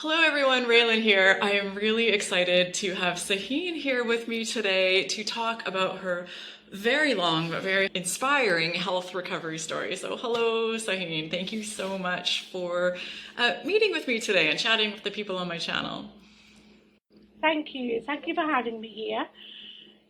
Hello everyone, Raelan here. I am really excited to have Sahin here with me today to talk about her very long but very inspiring health recovery story. So hello Sahin, thank you so much for meeting with me today and chatting with the people on my channel. Thank you. Thank you for having me here.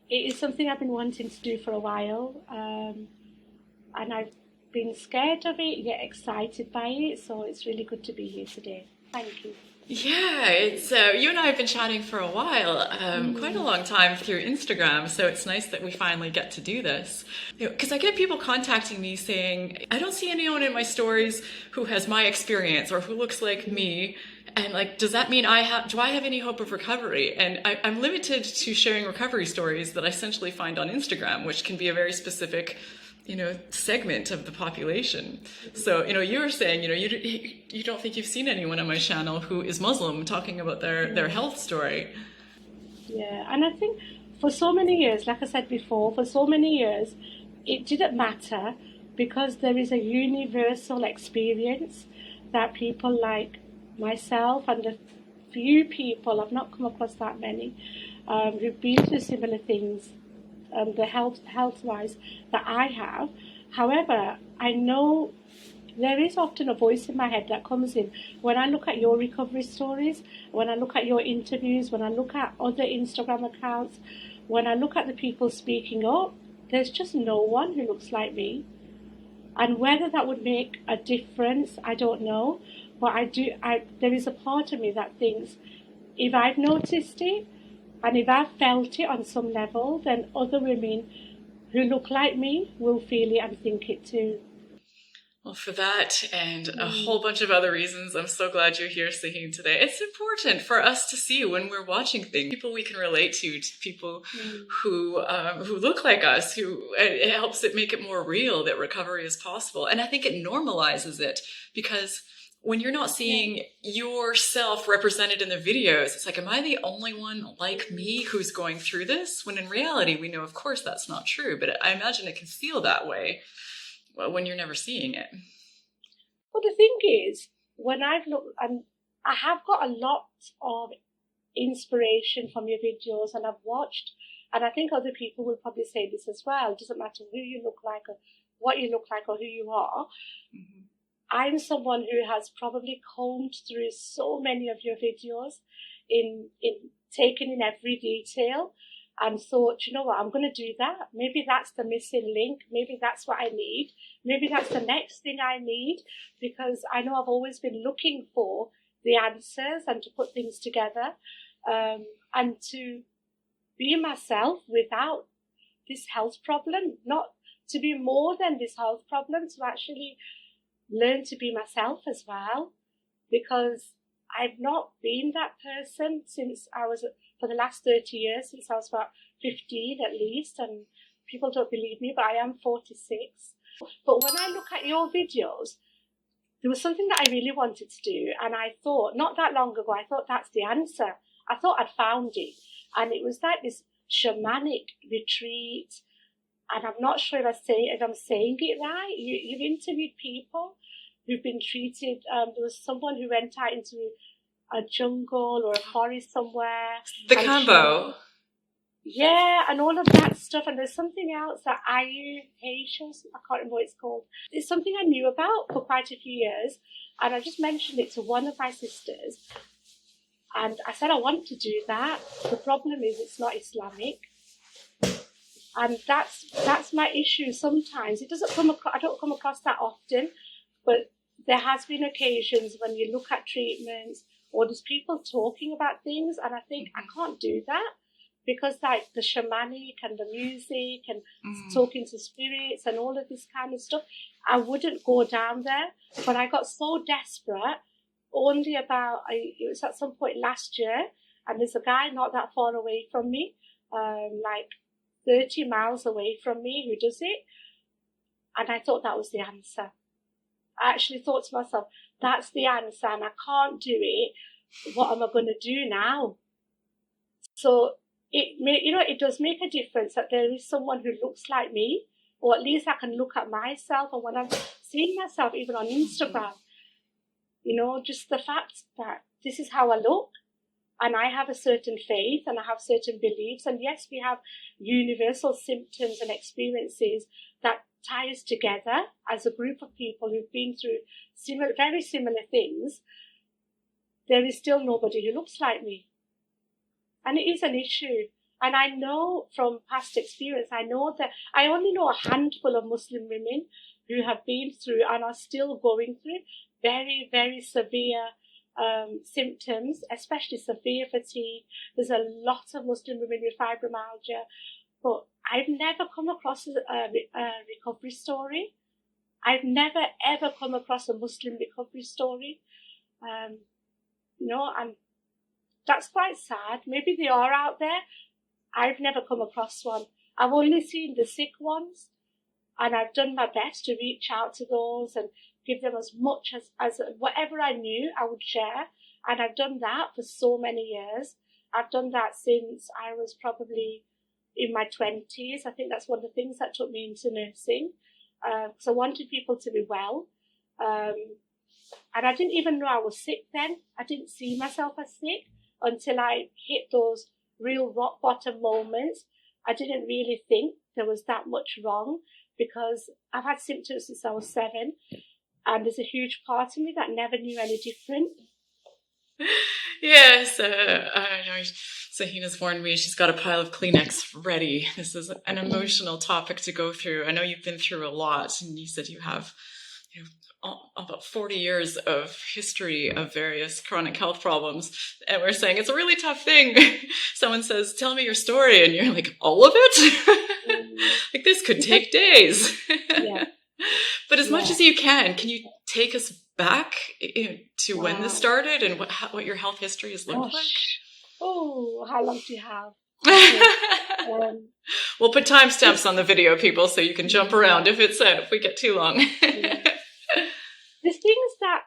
It is something I've been wanting to do for a while, and I've been scared of it, yet excited by it. So it's really good to be here today. Thank you. Yeah, it's you and I have been chatting for a while, quite a Mm, long time through Instagram. So it's nice that we finally get to do this. Because I get people contacting me saying, "I don't see anyone in my stories who has my experience or who looks like me." And like, does that mean do I have any hope of recovery? And I'm limited to sharing recovery stories that I essentially find on Instagram, which can be a very specific segment of the population. So you were saying you don't think you've seen anyone on my channel who is Muslim talking about their mm. health story. Yeah, and I think for so many years, like I said before, for so many years, it didn't matter because there is a universal experience that people like myself and the few people, I've not come across that many, who've been through similar things, the health wise that I have. However, I know there is often a voice in my head that comes in when I look at your recovery stories, when I look at your interviews, when I look at other Instagram accounts, when I look at the people speaking up. There's just no one who looks like me. And whether that would make a difference, I don't know. But there is a part of me that thinks if I've noticed it and if I've felt it on some level, then other women who look like me will feel it and think it too. Well, for that and a Mm, whole bunch of other reasons, I'm so glad you're here, Sahin, today. It's important for us to see when we're watching things, people we can relate to people mm, who look like us, who it helps it make it more real that recovery is possible. And I think it normalizes it because when you're not yeah. seeing yourself represented in the videos, it's like, am I the only one like me who's going through this? When in reality, we know, of course, that's not true, but I imagine it can feel that way when you're never seeing it. But the thing is, when I've looked, and I have got a lot of inspiration from your videos, and I've watched, and I think other people will probably say this as well. It doesn't matter who you look like or what you look like or who you are. Mm-hmm. I'm someone who has probably combed through so many of your videos in taking in every detail and thought, you know what, I'm going to do that. Maybe that's the missing link. Maybe that's what I need. Maybe that's the next thing I need because I know I've always been looking for the answers and to put things together and to be myself without this health problem, not to be more than this health problem, to actually learn to be myself as well because I've not been that person since I was, for the last 30 years, since I was about 15 at least, and people don't believe me, but I am 46. But when I look at your videos, there was something that I really wanted to do, and I thought, not that long ago, I thought that's the answer. I thought I'd found it, and it was like this shamanic retreat, and I'm not sure if I'm saying it right. You've interviewed people who've been treated. There was someone who went out into a jungle or a forest somewhere, The and she, combo. yeah, and all of that stuff. And there's something else that Haitian, I can't remember what it's called. It's something I knew about for quite a few years, and I just mentioned it to one of my sisters, and I said I want to do that. The problem is it's not Islamic. And that's my issue sometimes. It doesn't come across, I don't come across that often, but there has been occasions when you look at treatments or there's people talking about things, and I think I can't do that because like the shamanic and the music and Mm. talking to spirits and all of this kind of stuff, I wouldn't go down there. But I got so desperate only it was at some point last year, and there's a guy not that far away from me, like 30 miles away from me who does it. And I thought that was the answer. I actually thought to myself, that's the answer and I can't do it. What am I going to do now? So it does make a difference that there is someone who looks like me, or at least I can look at myself. And when I'm seeing myself, even on Instagram, just the fact that this is how I look, and I have a certain faith and I have certain beliefs. And yes, we have universal symptoms and experiences that tie us together as a group of people who've been through very similar things. There is still nobody who looks like me. And it is an issue. And I know from past experience, I only know a handful of Muslim women who have been through and are still going through very, very severe symptoms, especially severe fatigue. There's a lot of Muslim women with fibromyalgia, but I've never come across a recovery story. I've never ever come across a Muslim recovery story, and that's quite sad. Maybe they are out there. I've never come across one. I've only seen the sick ones, and I've done my best to reach out to those and give them as much as whatever I knew I would share. And I've done that for so many years. I've done that since I was probably in my 20s. I think that's one of the things that took me into nursing, because I wanted people to be well. And I didn't even know I was sick then. I didn't see myself as sick until I hit those real rock bottom moments. I didn't really think there was that much wrong, because I've had symptoms since I was 7. And there's a huge part of me that never knew any different. Yes, I know Sahin has warned me she's got a pile of Kleenex ready. This is an emotional topic to go through. I know you've been through a lot, and you said you have about 40 years of history of various chronic health problems, and we're saying it's a really tough thing. Someone says, tell me your story, and you're like, all of it? Like, this could take days. Yeah. But as much as you can you take us back to when this started and what your health history has looked like? Oh, how long do you have? We'll put timestamps on the video, people, so you can jump around if we get too long. The thing is that,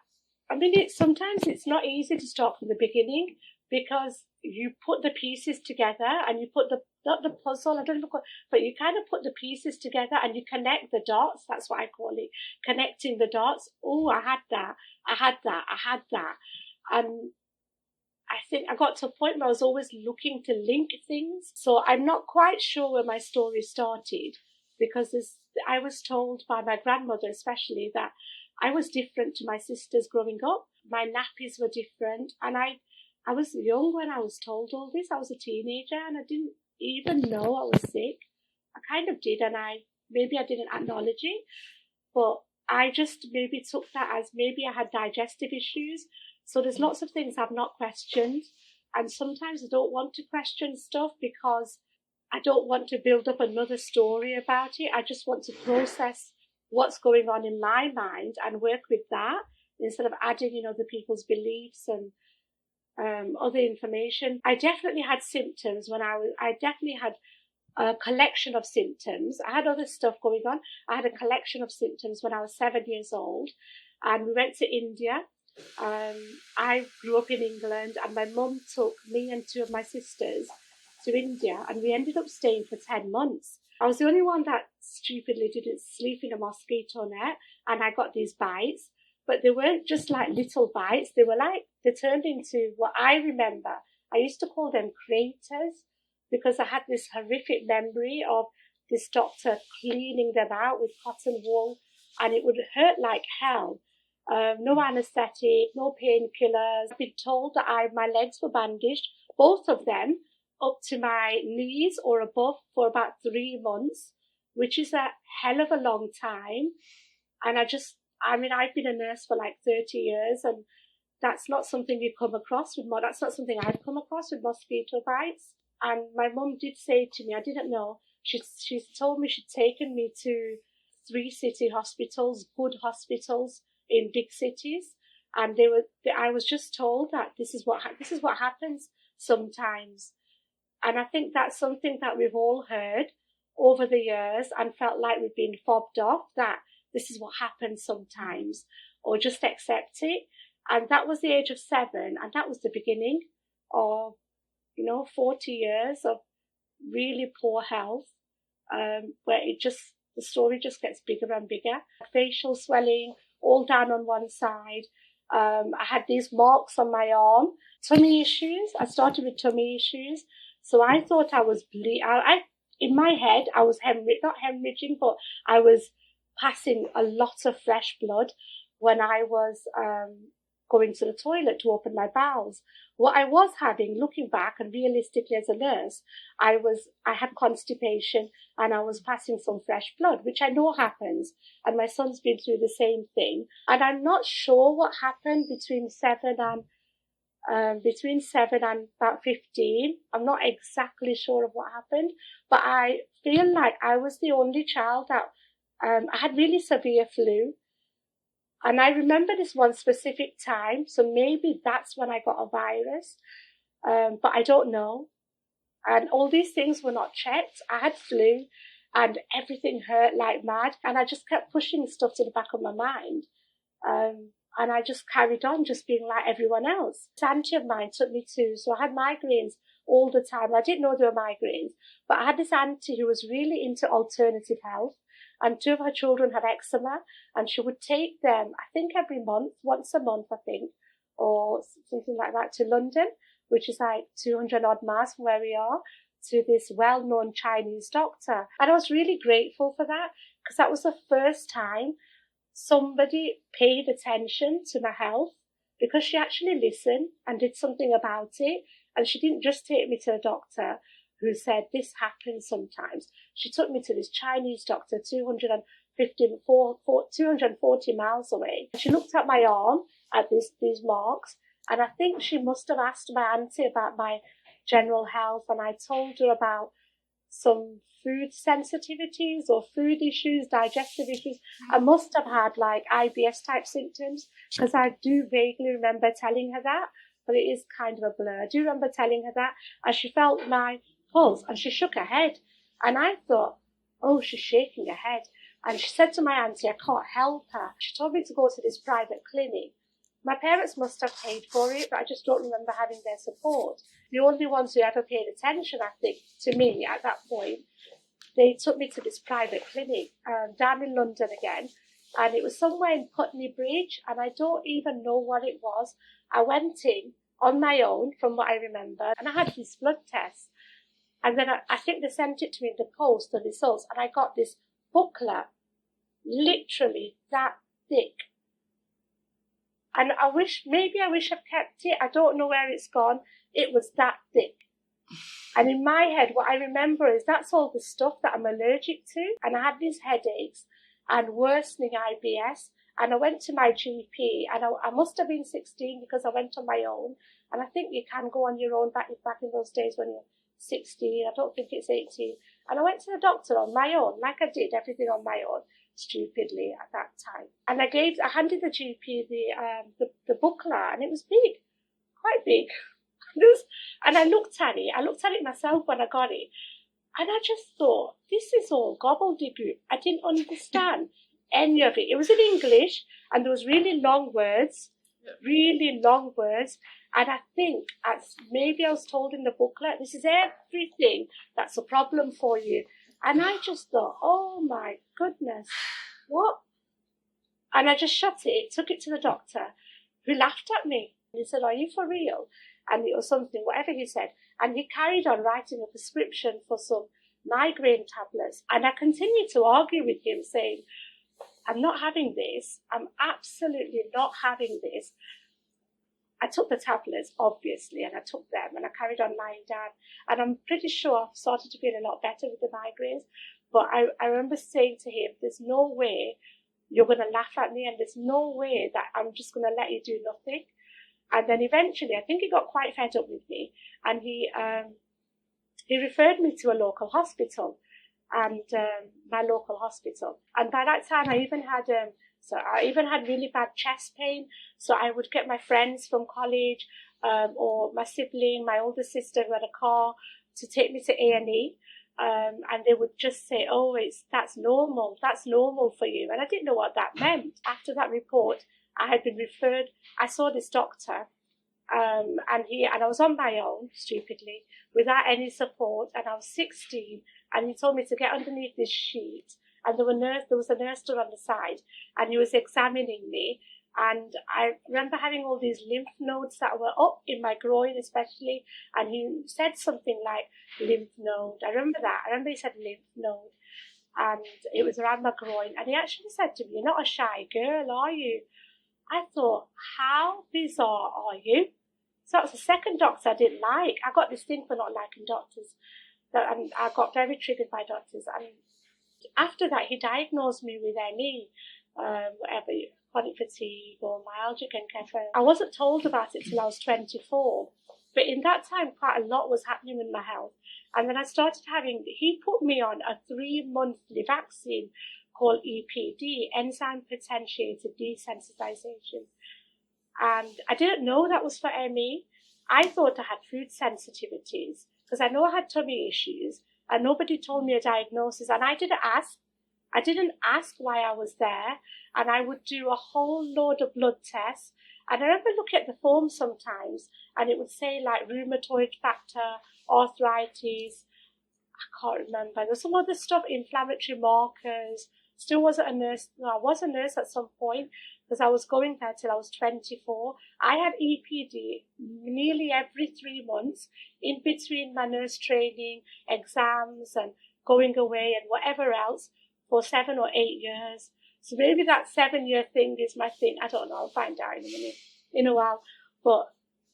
sometimes it's not easy to start from the beginning, because you put the pieces together and you put not the puzzle, I don't know, but you kind of put the pieces together and you connect the dots. That's what I call it, connecting the dots. Oh, I had that. And I think I got to a point where I was always looking to link things. So I'm not quite sure where my story started, because I was told by my grandmother especially that I was different to my sisters growing up. My nappies were different, and I was young when I was told all this. I was a teenager and I didn't even know I was sick. I kind of did, and maybe I didn't acknowledge it, but I just maybe took that as maybe I had digestive issues. So there's lots of things I've not questioned, and sometimes I don't want to question stuff because I don't want to build up another story about it. I just want to process what's going on in my mind and work with that instead of adding in other people's beliefs and other information. I definitely had symptoms I definitely had a collection of symptoms. I had other stuff going on. I had a collection of symptoms when I was 7 years old, and we went to India. I grew up in England, and my mum took me and 2 of my sisters to India, and we ended up staying for 10 months. I was the only one that stupidly didn't sleep in a mosquito net, and I got these bites. But they weren't just like little bites. They turned into what I remember. I used to call them craters, because I had this horrific memory of this doctor cleaning them out with cotton wool, and it would hurt like hell. No anesthetic, no painkillers. I've been told that my legs were bandaged, both of them, up to my knees or above for about 3 months, which is a hell of a long time. And I've been a nurse for like 30 years, and that's not something you come across that's not something I've come across with mosquito bites. And my mum did say to me, I didn't know, she's told me she'd taken me to 3 city hospitals, good hospitals in big cities. And I was just told that this is what happens sometimes. And I think that's something that we've all heard over the years and felt like we've been fobbed off, that this is what happens sometimes, or just accept it. And that was the age of 7, and that was the beginning of 40 years of really poor health, where the story just gets bigger and bigger. Facial swelling all down on one side, I had these marks on my arm, tummy issues. I started with tummy issues. So I thought I was in my head, I was not hemorrhaging, but I was passing a lot of fresh blood when I was going to the toilet to open my bowels. What I was having, looking back and realistically as a nurse, I had constipation and I was passing some fresh blood, which I know happens. And my son's been through the same thing. And I'm not sure what happened between 7 and about 15. I'm not exactly sure of what happened, but I feel like I was the only child that I had really severe flu. And I remember this one specific time, so maybe that's when I got a virus, but I don't know. And all these things were not checked. I had flu and everything hurt like mad, and I just kept pushing stuff to the back of my mind. And I just carried on just being like everyone else. This auntie of mine took me so I had migraines all the time. I didn't know they were migraines, but I had this auntie who was really into alternative health, and 2 of her children had eczema, and she would take them, I think every month, once a month, I think, or something like that, to London, which is like 200 odd miles from where we are, to this well-known Chinese doctor. And I was really grateful for that, because that was the first time somebody paid attention to my health, because she actually listened and did something about it. And she didn't just take me to a doctor who said this happens sometimes. She took me to this Chinese doctor 240 miles away. She looked at my arm at these marks, and I think she must have asked my auntie about my general health, and I told her about some food sensitivities or food issues, digestive issues. I must have had like IBS type symptoms, because I do vaguely remember telling her that, but it is kind of a blur. I do remember telling her that, and she felt my pulse and she shook her head, and I thought, oh, she's shaking her head. And she said to my auntie, I can't help her. She told me to go to this private clinic. My parents must have paid for it, but I just don't remember having their support. The only ones who ever paid attention, I think, to me at that point, they took me to this private clinic down in London again, and it was somewhere in Putney Bridge, and I don't even know what it was. I went in on my own, from what I remember, and I had these blood tests, and then I think they sent it to me in the post, the results, and I got this booklet, literally that thick. And I wish I'd kept it. I don't know where it's gone. It was that thick. And in my head, what I remember is that's all the stuff that I'm allergic to. And I had these headaches and worsening IBS. And I went to my GP, and I must have been 16 because I went on my own. And I think you can go on your own back in those days when you're 16. I don't think it's 18. And I went to the doctor on my own, like I did everything on my own, stupidly at that time. And I handed the GP the booklet, and it was big, quite big. And I looked at it myself when I got it, and I just thought, this is all gobbledygook. I didn't understand any of it. It was in English, and there was really long words, and I think maybe I was told in the booklet, this is everything that's a problem for you. And I just thought, oh my goodness, what? And I just shut it, took it to the doctor, who laughed at me. He said, are you for real? And it was something, whatever he said. And he carried on writing a prescription for some migraine tablets. And I continued to argue with him, saying, I'm not having this. I'm absolutely not having this. I took the tablets, obviously, and I took them, and I carried on lying down. And I'm pretty sure I've started to feel a lot better with the migraines. But I remember saying to him, there's no way you're going to laugh at me, and there's no way that I'm just going to let you do nothing. And then eventually, I think he got quite fed up with me, and he referred me to a local hospital, and my local hospital. And by that time, I even had really bad chest pain. So I would get my friends from college, or my sibling, my older sister who had a car, to take me to A&E. And they would just say, oh, that's normal for you. And I didn't know what that meant. After that report, I had been referred. I saw this doctor, and I was on my own, stupidly, without any support. And I was 16, and he told me to get underneath this sheet. And there was a nurse stood on the side, and he was examining me. And I remember having all these lymph nodes that were up in my groin, especially. And he said something like lymph node. I remember that. I remember he said lymph node. And it was around my groin. And he actually said to me, "You're not a shy girl, are you?" I thought, how bizarre are you? So that was the second doctor I didn't like. I got this thing for not liking doctors. And I got very triggered by doctors. And after that, he diagnosed me with ME, whatever, chronic fatigue or myalgic encephalomyelitis. I wasn't told about it till I was 24. But in that time, quite a lot was happening with my health. And then I started he put me on a 3-monthly vaccine called EPD, enzyme potentiated desensitization. And I didn't know that was for ME. I thought I had food sensitivities because I know I had tummy issues and nobody told me a diagnosis. And I didn't ask. I didn't ask why I was there. And I would do a whole load of blood tests. And I remember looking at the form sometimes and it would say like rheumatoid factor, arthritis. I can't remember. There's some other stuff, inflammatory markers. Still wasn't a nurse. No, I was a nurse at some point because I was going there till I was 24. I had EPD nearly every 3 months in between my nurse training, exams and going away and whatever else for 7 or 8 years. So maybe that 7-year thing is my thing. I don't know. I'll find out in a while. But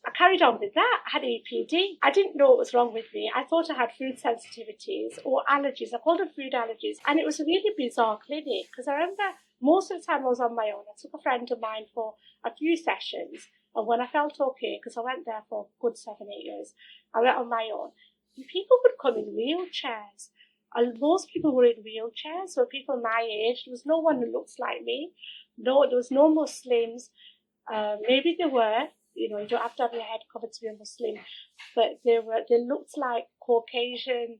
I carried on with that. I had EPD. I didn't know what was wrong with me. I thought I had food sensitivities or allergies. I called them food allergies. And it was a really bizarre clinic because I remember most of the time I was on my own. I took a friend of mine for a few sessions. And when I felt okay, because I went there for a good 7-8 years, I went on my own. And people would come in wheelchairs. And most people were in wheelchairs. So people my age, there was no one who looks like me. No, there was no Muslims. Maybe there were. You know, you don't have to have your head covered to be a Muslim, but they looked like Caucasian,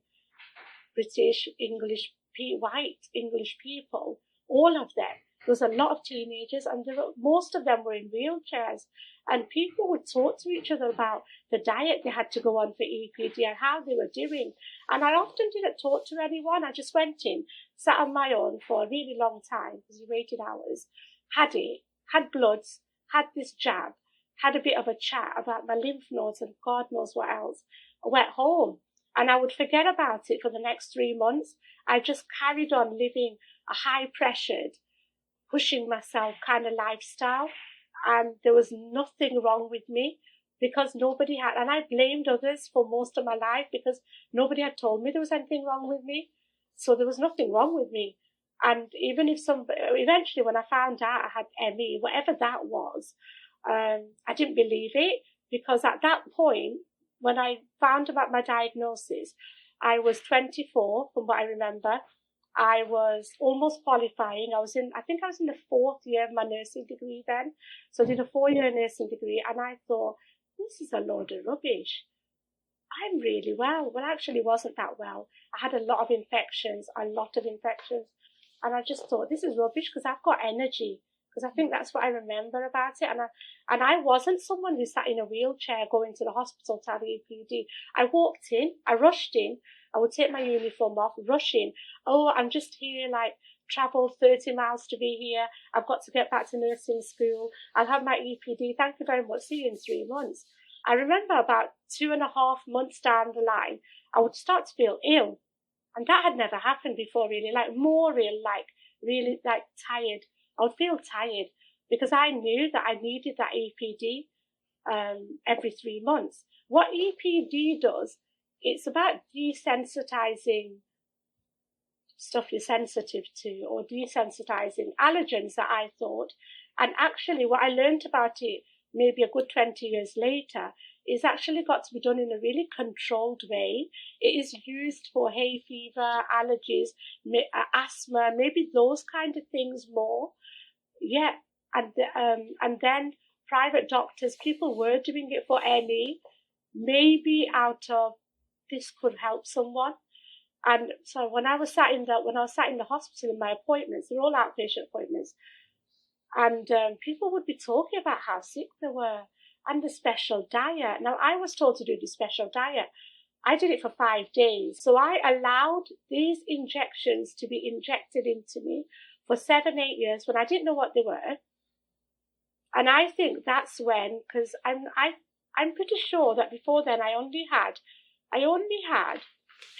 British, English, white English people, all of them. There was a lot of teenagers, and most of them were in wheelchairs. And people would talk to each other about the diet they had to go on for EPD and how they were doing. And I often didn't talk to anyone. I just went in, sat on my own for a really long time because you waited hours, had it, had bloods, had this jab, had a bit of a chat about my lymph nodes and God knows what else. I went home and I would forget about it for the next 3 months. I just carried on living a high-pressured, pushing myself kind of lifestyle. And there was nothing wrong with me because nobody had, and I blamed others for most of my life because nobody had told me there was anything wrong with me. So there was nothing wrong with me. And even if eventually when I found out I had ME, whatever that was, I didn't believe it because at that point, when I found about my diagnosis, I was 24 from what I remember. I was almost qualifying. I think I was in the 4th year of my nursing degree then. So I did a 4-year nursing degree and I thought, this is a load of rubbish. I'm really well. Well, I actually wasn't that well. I had a lot of infections. And I just thought, this is rubbish because I've got energy. Because I think that's what I remember about it. And I wasn't someone who sat in a wheelchair going to the hospital to have EPD. I walked in, I rushed in, I would take my uniform off, rush in. Oh, I'm just here, like, travelled 30 miles to be here. I've got to get back to nursing school. I'll have my EPD. Thank you very much. See you in 3 months. I remember about 2.5 months down the line, I would start to feel ill. And that had never happened before, really. Like, more ill, like, really, like, tired. I would feel tired because I knew that I needed that EPD every 3 months. What EPD does, it's about desensitizing stuff you're sensitive to or desensitizing allergens that I thought. And actually what I learned about it maybe a good 20 years later is actually got to be done in a really controlled way. It is used for hay fever, allergies, asthma, maybe those kind of things more. Yeah, and then private doctors, people were doing it for ME, maybe out of this could help someone. And so when I was sat in the hospital in my appointments, they're all outpatient appointments, and people would be talking about how sick they were and the special diet. Now I was told to do the special diet. I did it for 5 days, so I allowed these injections to be injected into me for 7-8 years when I didn't know what they were. And I think that's when, because I'm pretty sure that before then I only had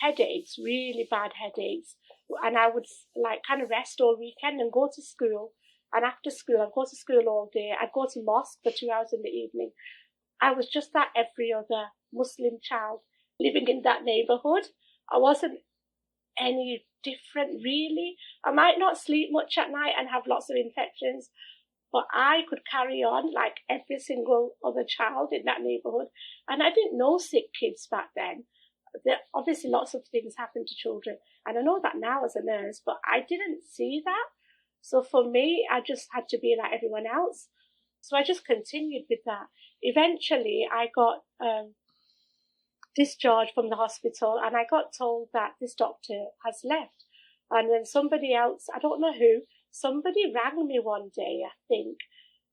headaches, really bad headaches, and I would like kind of rest all weekend and go to school. And after school, I'd go to school all day. I'd go to mosque for 2 hours in the evening. I was just like every other Muslim child living in that neighborhood. I wasn't any different, really. I might not sleep much at night and have lots of infections, but I could carry on like every single other child in that neighborhood. And I didn't know sick kids back then. Obviously, lots of things happen to children. And I know that now as a nurse, but I didn't see that. So for me, I just had to be like everyone else. So I just continued with that. Eventually, I got discharged from the hospital, and I got told that this doctor has left. And then somebody else, I don't know who, somebody rang me one day, I think,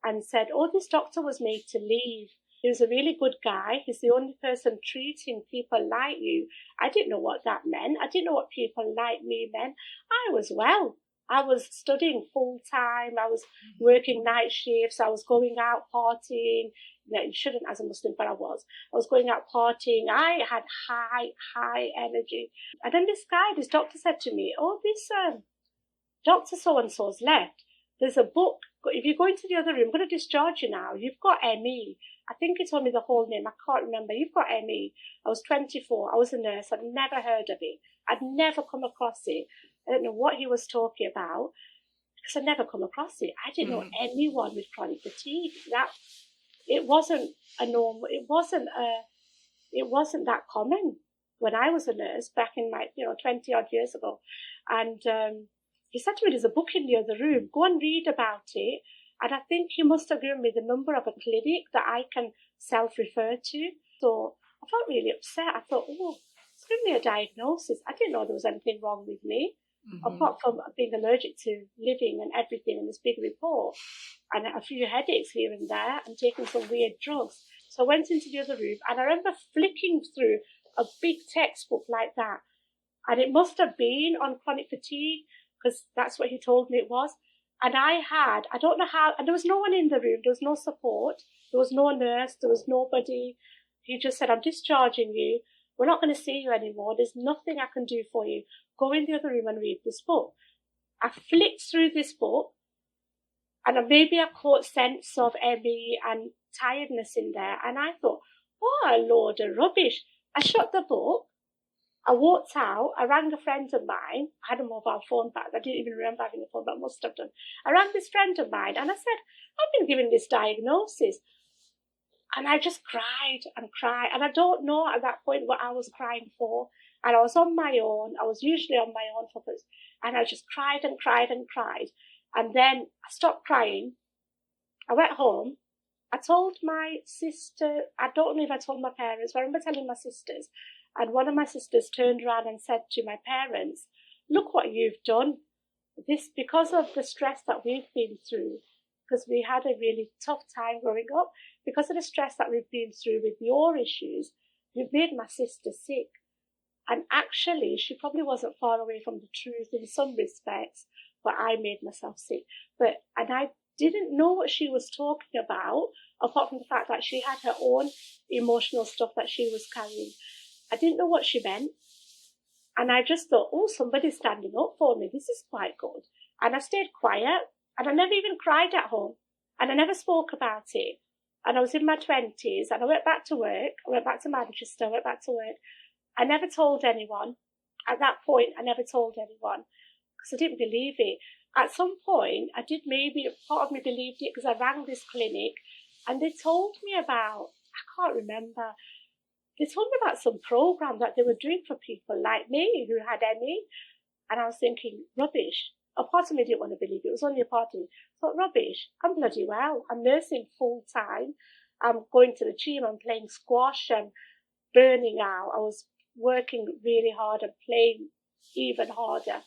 and said, oh, this doctor was made to leave. He was a really good guy. He's the only person treating people like you. I didn't know what that meant. I didn't know what people like me meant. I was well. I was studying full time. I was working night shifts. I was going out partying. No, you shouldn't as a Muslim, but I was. I was going out partying. I had high energy. And then this doctor said to me, oh, this Dr. So-and-so's left. There's a book. If you go into the other room, I'm going to discharge you now. You've got ME. I think he told me the whole name. I can't remember. You've got ME. I was 24. I was a nurse. I'd never heard of it. I'd never come across it. I don't know what he was talking about because I'd never come across it. I didn't know anyone with chronic fatigue. It wasn't a normal. It wasn't that common when I was a nurse back in 20 odd years ago. And he said to me, there's a book in the other room. Go and read about it. And I think he must have given me the number of a clinic that I can self-refer to. So I felt really upset. I thought, oh, it's given me a diagnosis. I didn't know there was anything wrong with me, apart from being allergic to living and everything in this big report, and a few headaches here and there, and taking some weird drugs. So I went into the other room, and I remember flicking through a big textbook like that. And it must have been on chronic fatigue, because that's what he told me it was. And I don't know how, and there was no one in the room, there was no support, there was no nurse, there was nobody. He just said, I'm discharging you. We're not going to see you anymore. There's nothing I can do for you. Go in the other room and read this book. I flicked through this book, and maybe I caught sense of ME and tiredness in there. And I thought, what a load of rubbish. I shut the book. I walked out. I rang a friend of mine. I had a mobile phone back. I didn't even remember having a phone, but I must have done. I rang this friend of mine, and I said, I've been given this diagnosis. And I just cried and cried. And I don't know at that point what I was crying for. And I was on my own. I was usually on my own and I just cried and cried and cried. And then I stopped crying. I went home. I told my sister, I don't know if I told my parents, but I remember telling my sisters. And one of my sisters turned around and said to my parents, look what you've done. This, because of the stress that we've been through, because we had a really tough time growing up, because of the stress that we've been through with your issues, you've made my sister sick. And actually, she probably wasn't far away from the truth in some respects, but I made myself sick. And I didn't know what she was talking about, apart from the fact that she had her own emotional stuff that she was carrying. I didn't know what she meant. And I just thought, oh, somebody's standing up for me. This is quite good. And I stayed quiet, and I never even cried at home, and I never spoke about it. And I was in my 20s, and I went back to work. I went back to Manchester, I went back to work. I never told anyone. At that point, I never told anyone because I didn't believe it. At some point, part of me believed it because I rang this clinic, and they told me about, I can't remember, they told me about some program that they were doing for people like me who had ME. And I was thinking, rubbish. A part of me didn't want to believe it. It was only a part of me. I thought, rubbish. I'm bloody well. I'm nursing full time. I'm going to the gym. I'm playing squash. I'm burning out. I was working really hard and playing even harder.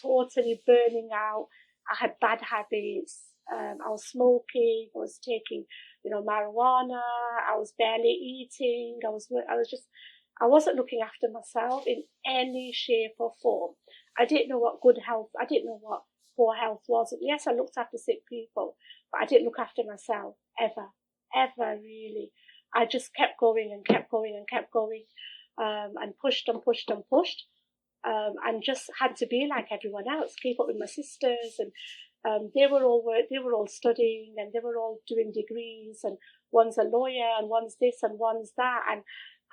Totally burning out. I had bad habits. I was smoking. I was taking, marijuana. I was barely eating. I wasn't looking after myself in any shape or form. I didn't know what good health, I didn't know what poor health was. Yes, I looked after sick people, but I didn't look after myself ever really. I just kept going and kept going and kept going, and pushed and pushed and pushed, and just had to be like everyone else, keep up with my sisters, and they were all studying, and they were all doing degrees, and one's a lawyer and one's this and one's that,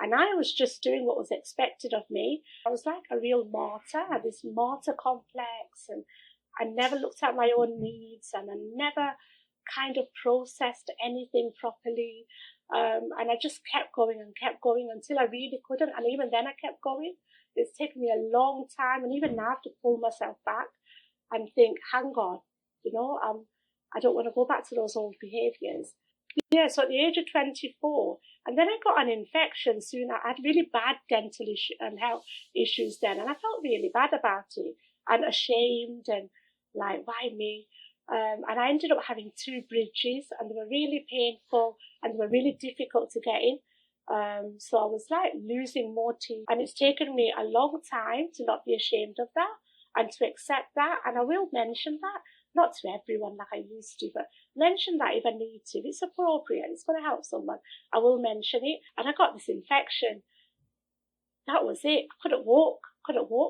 and I was just doing what was expected of me. I was like a real martyr, I had this martyr complex, and I never looked at my own needs, and I never kind of processed anything properly. And I just kept going and kept going until I really couldn't. And even then I kept going. It's taken me a long time. And even now I have to pull myself back and think, hang on, I don't want to go back to those old behaviours. Yeah, so at the age of 24, and then I got an infection soon. I had really bad dental and health issues then. And I felt really bad about it and ashamed and like, why me? And I ended up having 2 bridges, and they were really painful and they were really difficult to get in. So I was like losing more teeth, and it's taken me a long time to not be ashamed of that and to accept that. And I will mention that, not to everyone like I used to, but mention that if I need to. If it's appropriate, it's going to help someone, I will mention it. And I got this infection. That was it. I couldn't walk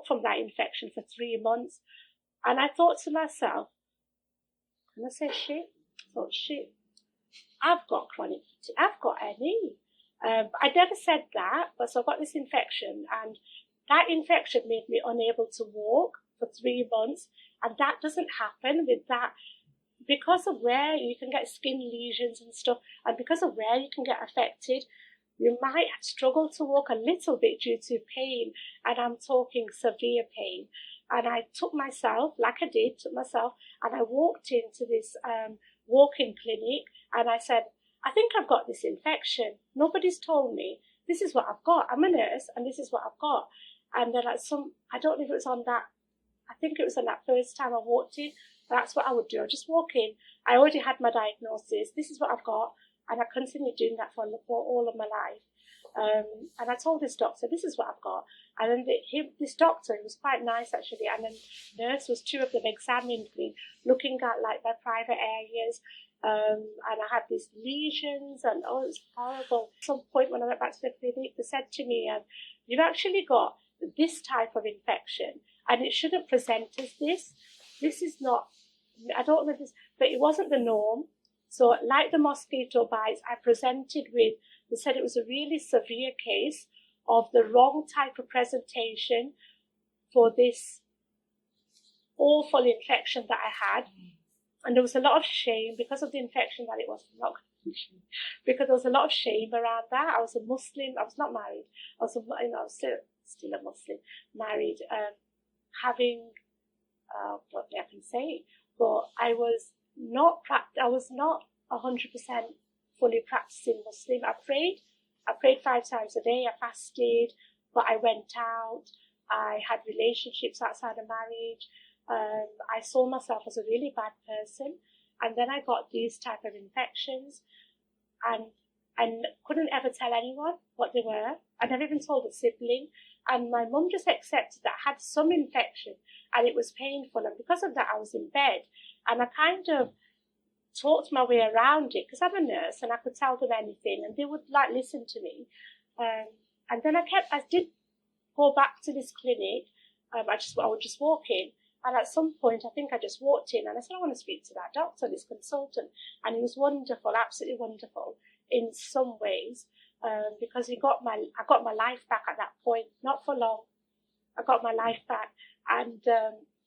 from that infection for 3 months. And I thought to myself, and I said, shit, I've got chronic fatigue, I've got ME. I never said that, but so I got this infection, and that infection made me unable to walk for 3 months, and that doesn't happen with that, because of where you can get skin lesions and stuff, and because of where you can get affected, you might struggle to walk a little bit due to pain, and I'm talking severe pain. And I took myself, and I walked into this walk-in clinic, and I said, I think I've got this infection. Nobody's told me. This is what I've got. I'm a nurse, and this is what I've got. And then I don't know if it was on that, I think it was on that first time I walked in. That's what I would do. I just walk in. I already had my diagnosis. This is what I've got. And I continued doing that for all of my life. And I told this doctor, this is what I've got. And then this doctor, he was quite nice actually, and then nurse was 2 of them examined me, looking at like my private areas, and I had these lesions, and it was horrible. At some point when I went back to the clinic, they said to me, you've actually got this type of infection, and it shouldn't present as this. This is not, I don't know this, but it wasn't the norm. So like the mosquito bites, I presented with, they said it was a really severe case of the wrong type of presentation for this awful infection that I had. And there was a lot of shame because of the infection that it was not, because there was a lot of shame around that. I was a Muslim, I was not married. I was still a Muslim, married, having, what I can say, but I was not 100% fully practicing Muslim. I prayed 5 times a day, I fasted, but I went out, I had relationships outside of marriage, I saw myself as a really bad person, and then I got these type of infections, and couldn't ever tell anyone what they were. I never even told a sibling, and my mum just accepted that I had some infection, and it was painful, and because of that I was in bed, and I kind of talked my way around it, because I'm a nurse and I could tell them anything and they would like listen to me, and then I did go back to this clinic. I would just walk in, and at some point I think I just walked in and I said, I want to speak to that doctor, this consultant, and he was wonderful, absolutely wonderful in some ways, because I got my life back at that point, not for long. I got my life back, and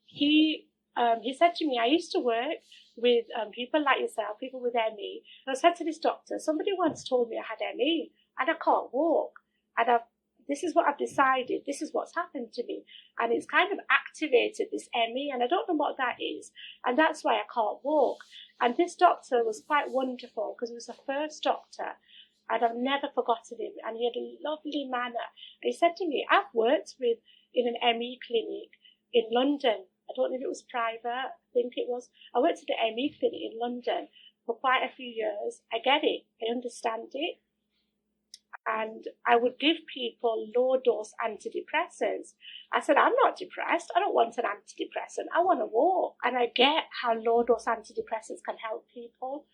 he said to me, I used to work with people like yourself, people with ME. And I said to this doctor, somebody once told me I had ME and I can't walk. And this is what I've decided, this is what's happened to me. And it's kind of activated this ME, and I don't know what that is. And that's why I can't walk. And this doctor was quite wonderful, because he was the first doctor, and I've never forgotten him. And he had a lovely manner. And he said to me, I've worked in an ME clinic in London. I don't know if it was private, I think it was. I worked at the ME clinic in London for quite a few years. I get it, I understand it. and I would give people low-dose antidepressants. I said, I'm not depressed. I don't want an antidepressant. I want to walk. And I get how low-dose antidepressants can help people.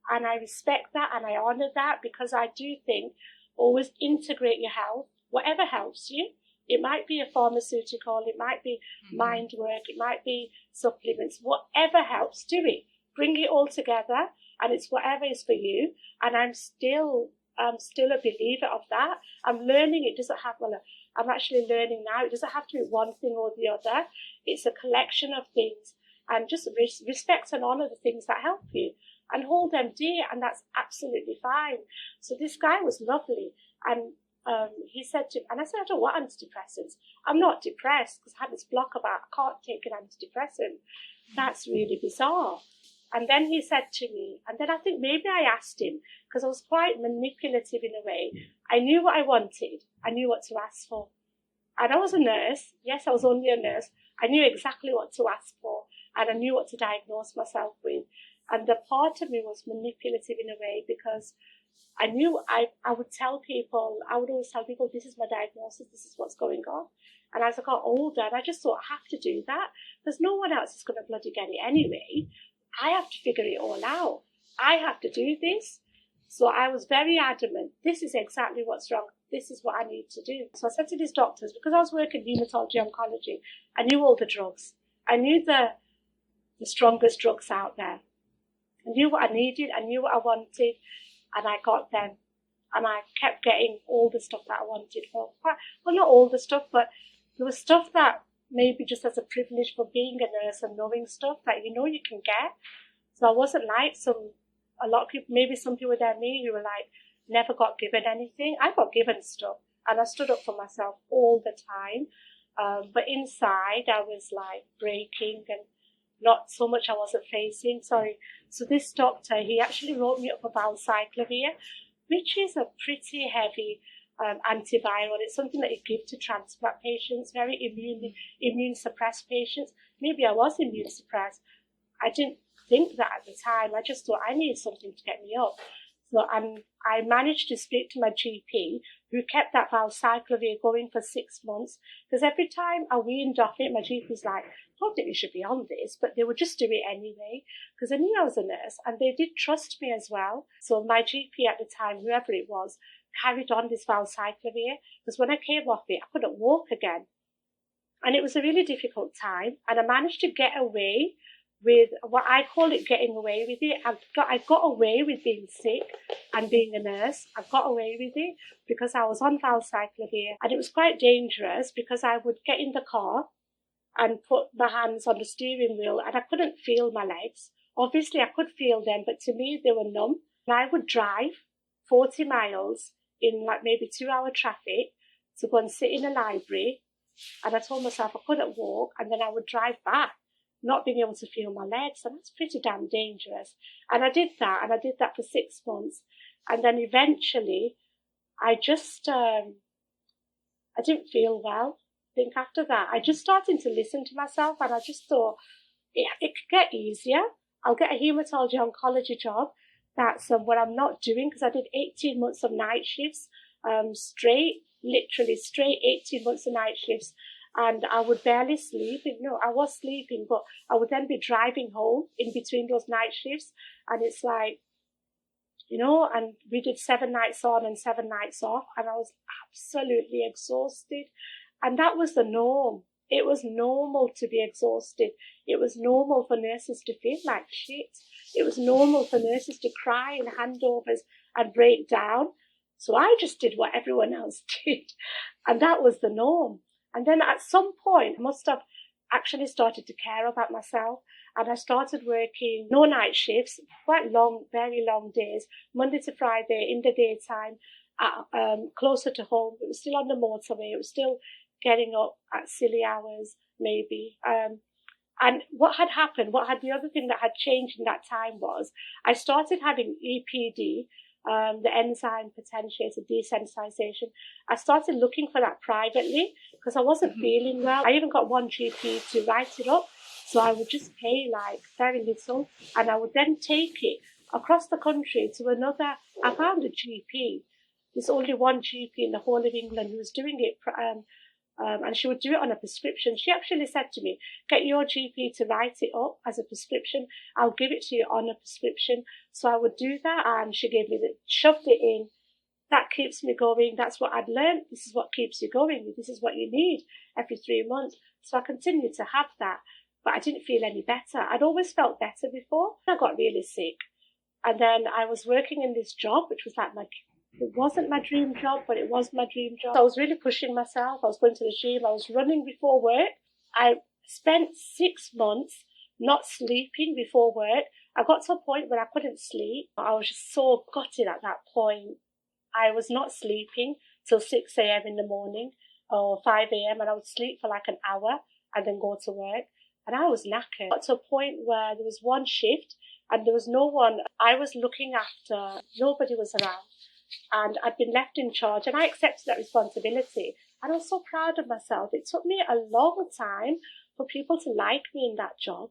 And I respect that and I honor that, because I do think always integrate your health, whatever helps you. It might be a pharmaceutical, it might be mind work, it might be supplements, whatever helps, do it. Bring it all together, and it's whatever is for you. And I'm still a believer of that. I'm learning. It doesn't have, I'm actually learning now. It doesn't have to be one thing or the other. It's a collection of things, and just respect and honor the things that help you and hold them dear. And that's absolutely fine. So this guy was lovely. And he said to me, and I said, I don't want antidepressants. I'm not depressed, because I had this block about I can't take an antidepressant. That's really bizarre. And then he said to me, and then I think maybe I asked him, because I was quite manipulative in a way. I knew what I wanted. I knew what to ask for. And I was a nurse. Yes, I was only a nurse. I knew exactly what to ask for, and I knew what to diagnose myself with. And the part of me was manipulative in a way, because I knew I would tell people, I would always tell people, this is my diagnosis, this is what's going on. And as I got older, and I just thought, I have to do that. There's no one else who's going to bloody get it anyway. I have to figure it all out. I have to do this. So I was very adamant, this is exactly what's wrong. This is what I need to do. So I said to these doctors, because I was working in hematology oncology, I knew all the drugs. I knew the strongest drugs out there. I knew what I needed, I knew what I wanted, and I got them. And I kept getting all the stuff that I wanted for, well, not all the stuff, but there was stuff that maybe just as a privilege for being a nurse and knowing stuff that you can get. So I wasn't like a lot of people, maybe some people there me who were like, never got given anything. I got given stuff, and I stood up for myself all the time. But inside I was like breaking, and not so much I wasn't facing. So this doctor, he actually wrote me up a valcyclovir, which is a pretty heavy antiviral. It's something that you give to transplant patients, very immune suppressed patients. Maybe I was immune suppressed. I didn't think that at the time. I just thought I needed something to get me up. So I managed to speak to my GP, who kept that valcyclovir going for 6 months, because every time I weaned off it, my GP was like, I don't think you should be on this, but they would just do it anyway, because they knew I was a nurse, and they did trust me as well. So my GP at the time, whoever it was, carried on this valcyclovir, because when I came off it, I couldn't walk again. And it was a really difficult time, and I managed to get away with what I call it, getting away with it. I got away with being sick and being a nurse. I got away with it because I was on valcyclovir, and it was quite dangerous because I would get in the car and put my hands on the steering wheel, and I couldn't feel my legs. Obviously, I could feel them, but to me, they were numb. And I would drive 40 miles in like maybe 2-hour traffic to go and sit in a library. And I told myself I couldn't walk, and then I would drive back, not being able to feel my legs, and that's pretty damn dangerous. And I did that for 6 months. And then eventually, I just, I didn't feel well. I think after that, I just started to listen to myself, and I just thought, it could get easier. I'll get a hematology oncology job. That's what I'm not doing, because I did 18 months of night shifts, literally straight 18 months of night shifts. And I would barely sleep. I was sleeping, but I would then be driving home in between those night shifts. And it's like, and we did 7 nights on and 7 nights off. And I was absolutely exhausted. And that was the norm. It was normal to be exhausted. It was normal for nurses to feel like shit. It was normal for nurses to cry in handovers and break down. So I just did what everyone else did. And that was the norm. And then at some point, I must have actually started to care about myself. And I started working no night shifts, quite long, very long days, Monday to Friday in the daytime, closer to home. It was still on the motorway. It was still getting up at silly hours, maybe. And what had happened, the other thing that had changed in that time was I started having EPD, the enzyme potentiated desensitization. I started looking for that privately because I wasn't feeling well. I even got one GP to write it up. So I would just pay like very little, and I would then take it across the country to another. I found a GP there's only one GP in the whole of England who was doing it, and she would do it on a prescription. She actually said to me, get your GP to write it up as a prescription. I'll give it to you on a prescription. So I would do that, and she gave me shoved it in. That keeps me going. That's what I'd learned. This is what keeps you going. This is what you need every 3 months. So I continued to have that, but I didn't feel any better. I'd always felt better before. I got really sick. And then I was working in this job, which was like it wasn't my dream job, but it was my dream job. So I was really pushing myself. I was going to the gym. I was running before work. I spent 6 months not sleeping before work. I got to a point where I couldn't sleep. I was just so gutted at that point. I was not sleeping till 6 a.m. in the morning or 5 a.m. and I would sleep for like an hour and then go to work. And I was knackered. I got to a point where there was one shift and there was no one I was looking after. Nobody was around. And I'd been left in charge, and I accepted that responsibility. And I was so proud of myself. It took me a long time for people to like me in that job.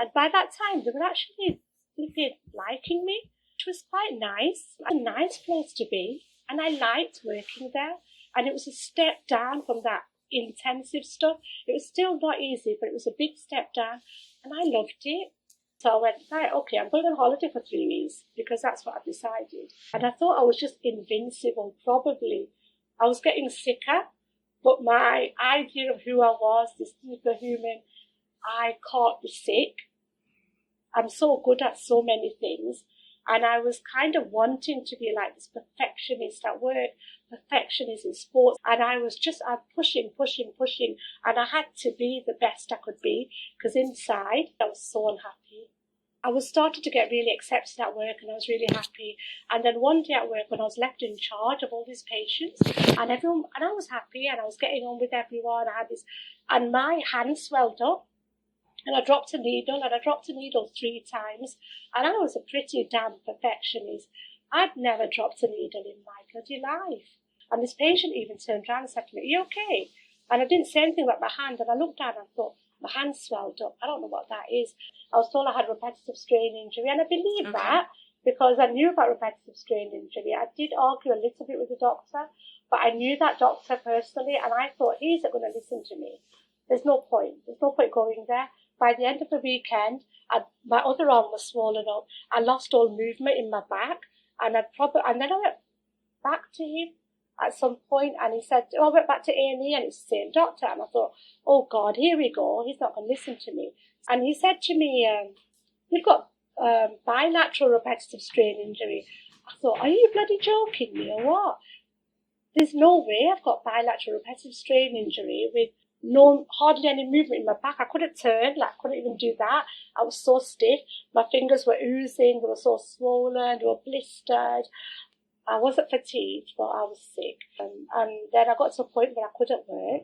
And by that time, they were actually liking me, which was quite nice. A nice place to be. And I liked working there. And it was a step down from that intensive stuff. It was still not easy, but it was a big step down. And I loved it. So I went, right, okay, I'm going on holiday for 3 weeks because that's what I've decided. And I thought I was just invincible, probably. I was getting sicker, but my idea of who I was, this superhuman, I can't be sick. I'm so good at so many things. And I was kind of wanting to be like this perfectionist at work, perfectionist in sports. And I'm pushing. And I had to be the best I could be because inside I was so unhappy. I was starting to get really accepted at work and I was really happy. And then one day at work when I was left in charge of all these patients and I was happy and I was getting on with everyone. And my hand swelled up. And I dropped a needle 3 times. And I was a pretty damn perfectionist. I'd never dropped a needle in my bloody life. And this patient even turned around and said to me, are you okay? And I didn't say anything about my hand. And I looked down and I thought, my hand swelled up. I don't know what that is. I was told I had repetitive strain injury. And I believe that because I knew about repetitive strain injury. I did argue a little bit with the doctor. But I knew that doctor personally. And I thought, he's not going to listen to me. There's no point. There's no point going there. By the end of the weekend, my other arm was swollen up. I lost all movement in my back, and then I went back to him at some point, and he said, I went back to A&E, and it's the same doctor. And I thought, oh God, here we go. He's not going to listen to me. And he said to me, you've got bilateral repetitive strain injury. I thought, are you bloody joking me or what? There's no way I've got bilateral repetitive strain injury with hardly any movement in my back. I couldn't turn, I couldn't even do that. I was so stiff. My fingers were oozing, they were so swollen, they were blistered. I wasn't fatigued, but I was sick. And then I got to a point where I couldn't work.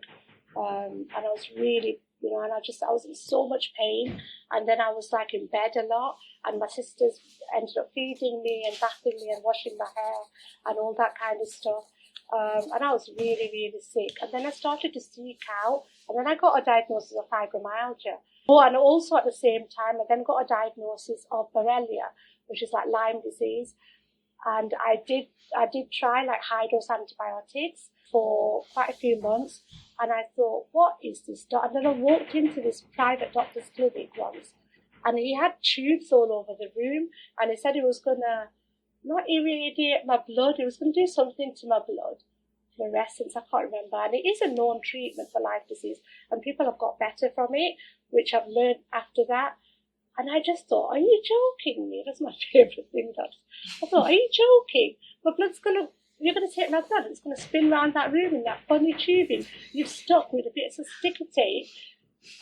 And I was really, and I was in so much pain. And then I was like in bed a lot. And my sisters ended up feeding me and bathing me and washing my hair and all that kind of stuff. And I was really, really sick. And then I started to seek out. And then I got a diagnosis of fibromyalgia. Oh, and also at the same time, I then got a diagnosis of Borrelia, which is like Lyme disease. And I did try like high-dose antibiotics for quite a few months. And I thought, what is this? And then I walked into this private doctor's clinic once. And he had tubes all over the room. And he said he was going to not irradiate my blood. He was going to do something to my blood. Fluorescence, I can't remember. And it is a known treatment for Lyme disease. And people have got better from it, which I've learned after that. And I just thought, are you joking me? That's my favourite thing. I thought, are you joking? You're going to take my blood. It's going to spin around that room in that funny tubing. You've stuck with a bit of sticker tape.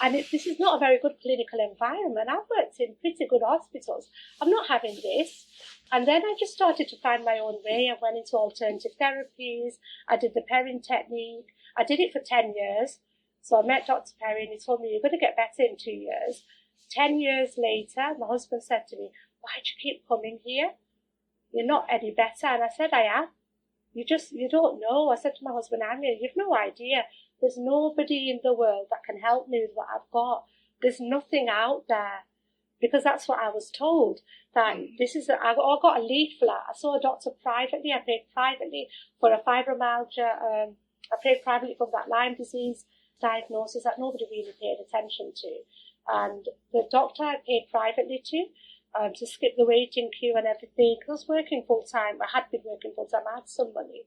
And this is not a very good clinical environment. I've worked in pretty good hospitals. I'm not having this. And then I just started to find my own way. I went into alternative therapies. I did the Perrin technique. I did it for 10 years. So I met Dr. Perrin. He told me, you're going to get better in 2 years. 10 years later, my husband said to me, why do you keep coming here? You're not any better. And I said, I am. You don't know. I said to my husband, you've no idea. There's nobody in the world that can help me with what I've got. There's nothing out there. Because that's what I was told. that this is, I got a leaflet. I saw a doctor privately. I paid privately for a fibromyalgia. I paid privately for that Lyme disease diagnosis that nobody really paid attention to. And the doctor I paid privately to skip the waiting queue and everything. I was working full time. I had been working full time. I had some money.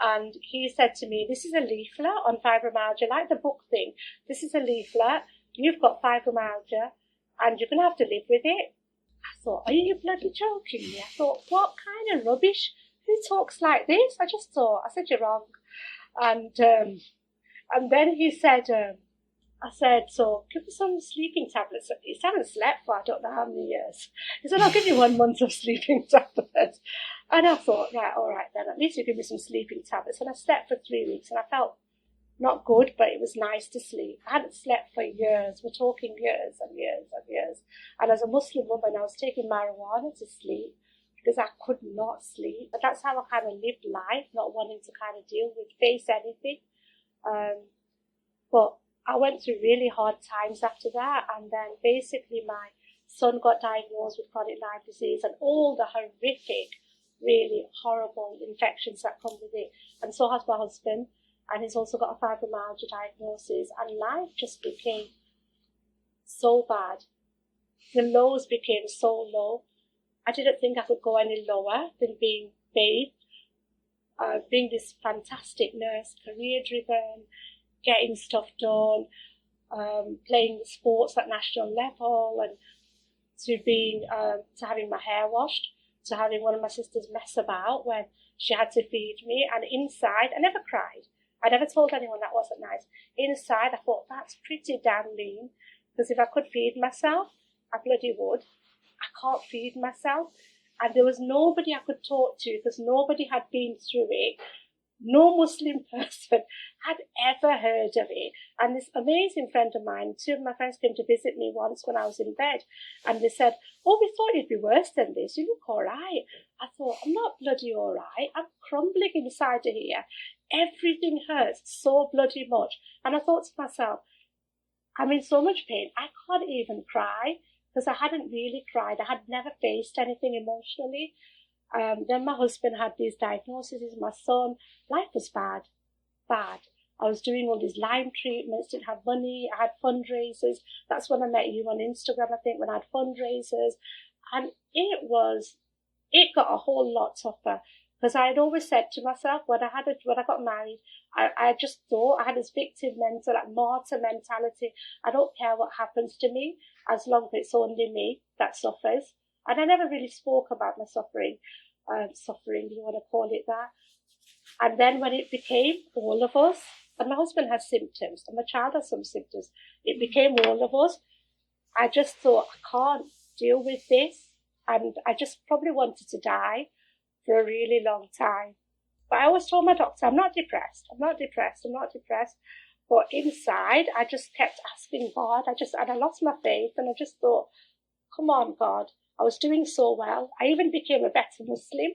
And he said to me, this is a leaflet on fibromyalgia, like the book thing. This is a leaflet. You've got fibromyalgia and you're going to have to live with it. I thought, are you bloody joking me? I thought, what kind of rubbish? Who talks like this? I said, you're wrong. And then he said, I said, so give me some sleeping tablets. He haven't slept for I don't know how many years. He said, I'll give you 1 month of sleeping tablets. And I thought, right, all right then, at least you give me some sleeping tablets. And I slept for 3 weeks and I felt not good, but it was nice to sleep. I hadn't slept for years. We're talking years and years and years. And as a Muslim woman, I was taking marijuana to sleep because I could not sleep. But that's how I kind of lived life, not wanting to kind of face anything. But I went through really hard times after that, and then basically my son got diagnosed with chronic Lyme disease and all the horrific, really horrible infections that come with it. And so has my husband, and he's also got a fibromyalgia diagnosis, and life just became so bad. The lows became so low. I didn't think I could go any lower than being bathed, being this fantastic nurse, career-driven, getting stuff done, playing sports at national level, and to having my hair washed, to having one of my sisters mess about when she had to feed me. And inside, I never cried. I never told anyone that wasn't nice. Inside, I thought, that's pretty damn lean, because if I could feed myself, I bloody would. I can't feed myself. And there was nobody I could talk to because nobody had been through it. No Muslim person had ever heard of it. And this amazing friend of mine, 2 of my friends came to visit me once when I was in bed, and they said, oh, we thought you'd be worse than this. You look all right. I thought, I'm not bloody all right. I'm crumbling inside of here. Everything hurts so bloody much. And I thought to myself, I'm in so much pain. I can't even cry because I hadn't really cried. I had never faced anything emotionally. Then my husband had these diagnoses, my son. Life was bad. I was doing all these Lyme treatments, didn't have money. I had fundraisers. That's when I met you on Instagram, I think, when I had fundraisers. And it got a whole lot tougher. Because I had always said to myself, when I got married, I just thought I had this victim mentality, like martyr mentality. I don't care what happens to me, as long as it's only me that suffers. And I never really spoke about my suffering, you want to call it that. And then when it became all of us, and my husband has symptoms, and my child has some symptoms, it became all of us. I just thought, I can't deal with this. And I just probably wanted to die for a really long time. But I always told my doctor, I'm not depressed. But inside, I just kept asking God. And I lost my faith, and I just thought, come on, God. I was doing so well. I even became a better Muslim.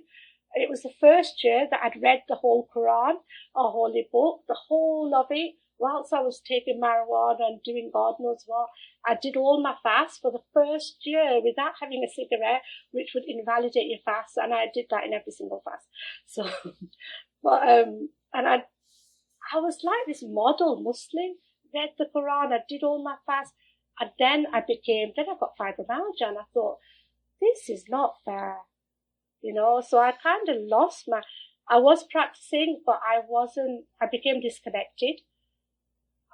It was the first year that I'd read the whole Quran, a holy book, the whole of it. Whilst I was taking marijuana and doing God knows what, I did all my fasts for the first year without having a cigarette, which would invalidate your fast, and I did that in every single fast. So, and I was like this model Muslim, read the Quran, I did all my fasts, and then I got fibromyalgia, and I thought, this is not fair, so I kind of I was practicing, but I became disconnected.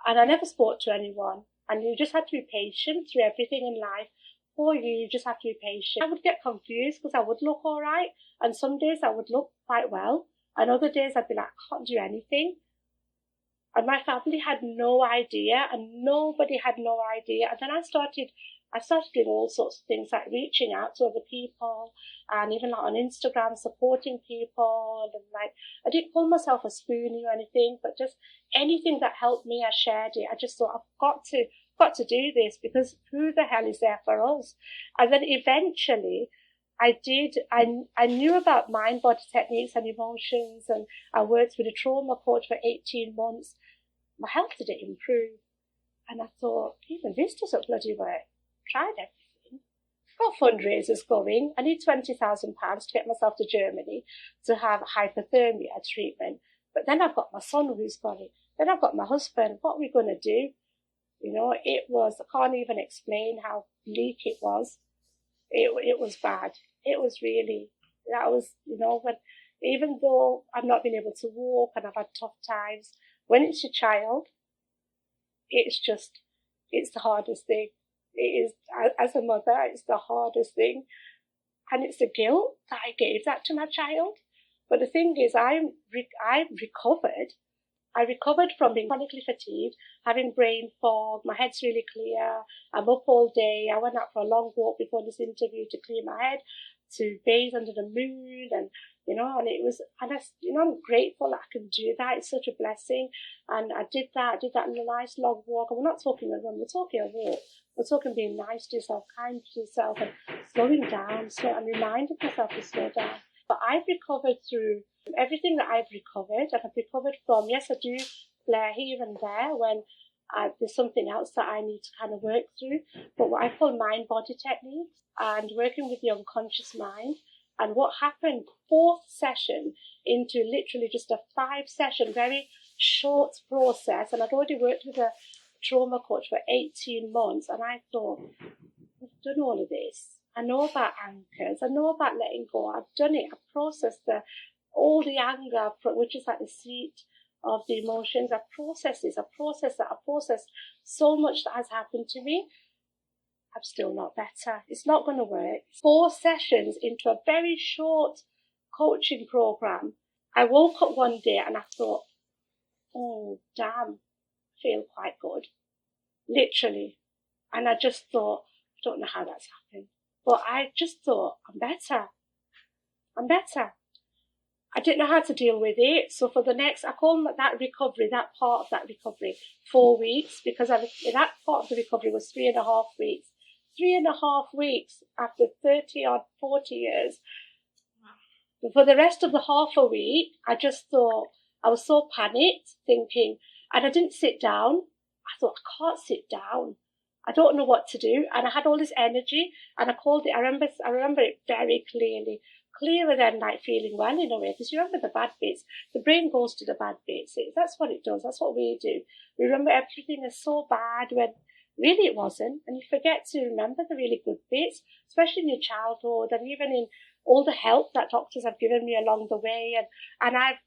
And I never spoke to anyone. And you just had to be patient through everything in life. You just have to be patient. I would get confused because I would look all right. And some days I would look quite well. And other days I'd be like, I can't do anything. And my family had no idea, and nobody had no idea. And then I started doing all sorts of things, like reaching out to other people, and even like on Instagram, supporting people. And like, I didn't call myself a spoonie or anything, but just anything that helped me, I shared it. I just thought, I've got to do this, because who the hell is there for us? And then eventually I knew about mind-body techniques and emotions, and I worked with a trauma coach for 18 months. My health didn't improve. And I thought, even this doesn't bloody work. Tried everything. got fundraisers going. I need £20,000 to get myself to Germany to have hypothermia treatment. But then I've got my son who's got it. Then I've got my husband. What are we going to do? It was, I can't even explain how bleak it was. It was bad. It was really, that was, when, even though I've not been able to walk and I've had tough times, when it's your child, it's the hardest thing. It is, as a mother, it's the hardest thing. And it's the guilt that I gave that to my child. But the thing is, I recovered. I recovered from being chronically fatigued, having brain fog, my head's really clear, I'm up all day. I went out for a long walk before this interview to clear my head, to bathe under the moon, and I'm grateful that I can do that. It's such a blessing. And I did that in a nice long walk. And we're not talking a run, we're talking a walk. We're talking being nice to yourself, kind to yourself, and slowing down, and reminding myself to slow down. But I've recovered through everything that I've recovered, and I've recovered from, yes, I do flare here and there when there's something else that I need to kind of work through, but what I call mind-body techniques and working with the unconscious mind. And what happened, fourth session into literally just a 5-session, very short process, and I'd already worked with a trauma coach for 18 months, and I thought, I've done all of this. I know about anchors. I know about letting go. I've done it. I've processed all the anger, which is like the seat of the emotions. I've processed this. I've processed that. I've processed so much that has happened to me. I'm still not better. It's not going to work. 4 sessions into a very short coaching program. I woke up one day and I thought, oh, damn, I feel quite good. Literally. And I just thought, I don't know how that's happened. But I just thought, I'm better. I didn't know how to deal with it. So for the next, I call that recovery, that part of that recovery, 4 weeks, because that part of the recovery was 3.5 weeks. 3.5 weeks after 30 or 40 years. Wow. For the rest of the half a week, I just thought, I was so panicked, thinking, and I didn't sit down. I thought, I can't sit down. I don't know what to do. And I had all this energy, and I called it, I remember it very clearly, clearer than like feeling well in a way, because you remember the bad bits. The brain goes to the bad bits. That's what it does. That's what we do. We remember everything is so bad when really it wasn't. And you forget to remember the really good bits, especially in your childhood and even in all the help that doctors have given me along the way. And I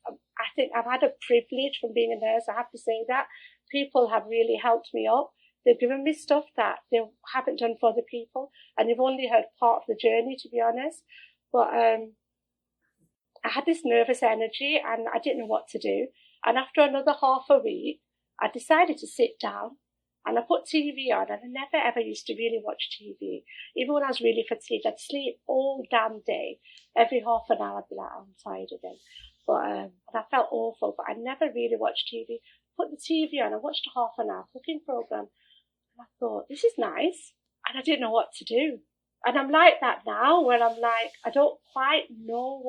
think I've had a privilege from being a nurse. I have to say that. People have really helped me up. They've given me stuff that they haven't done for other people. And you've only heard part of the journey, to be honest. But I had this nervous energy and I didn't know what to do. And after another half a week, I decided to sit down and I put TV on. And I never ever used to really watch TV. Even when I was really fatigued, I'd sleep all damn day. Every half an hour, I'd be like, oh, I'm tired again. But and I felt awful, but I never really watched TV. Put the TV on, I watched a half an hour cooking program. And I thought, this is nice. And I didn't know what to do. And I'm like that now, where I'm like, I don't quite know